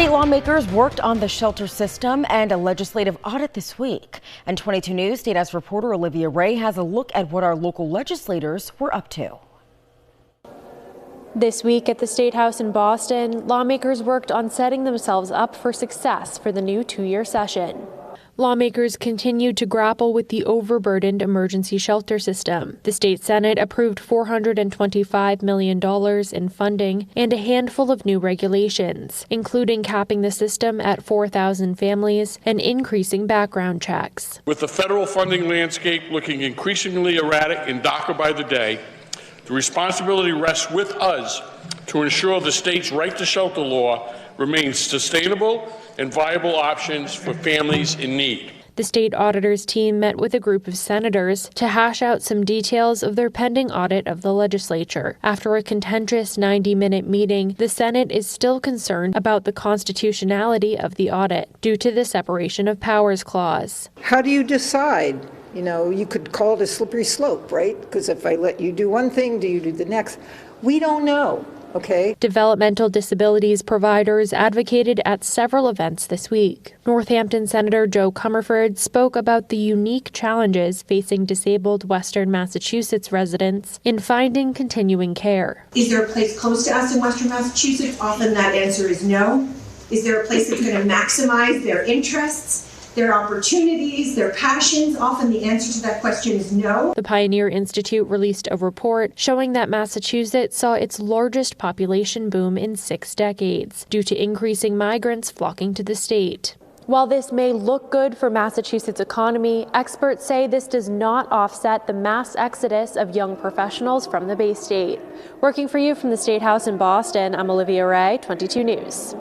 State lawmakers worked on the shelter system and a legislative audit this week. And 22 News State House reporter Olivia Ray has a look at what our local legislators were up to. This week at the State House in Boston, lawmakers worked on setting themselves up for success for the new two-year session. Lawmakers continued to grapple with the overburdened emergency shelter system. The state Senate approved $425 million in funding and a handful of new regulations, including capping the system at 4,000 families and increasing background checks. With the federal funding landscape looking increasingly erratic and darker by the day, the responsibility rests with us to ensure the state's right to shelter law remains sustainable and viable options for families in need. The state auditor's team met with a group of senators to hash out some details of their pending audit of the legislature. After a contentious 90-minute meeting, the Senate is still concerned about the constitutionality of the audit due to the separation of powers clause. How do you decide? You know, you could call it a slippery slope, right? Because if I let you do one thing, do you do the next? We don't know. Okay. Developmental disabilities providers advocated at several events this week. Northampton Senator Joe Comerford spoke about the unique challenges facing disabled Western Massachusetts residents in finding continuing care. Is there a place close to us in Western Massachusetts? Often that answer is no. Is there a place that's going to maximize their interests, their opportunities, their passions? Often the answer to that question is no. The Pioneer Institute released a report showing that Massachusetts saw its largest population boom in 6 decades due to increasing migrants flocking to the state. While this may look good for Massachusetts' economy, experts say this does not offset the mass exodus of young professionals from the Bay State. Working for you from the State House in Boston, I'm Olivia Ray, 22 News.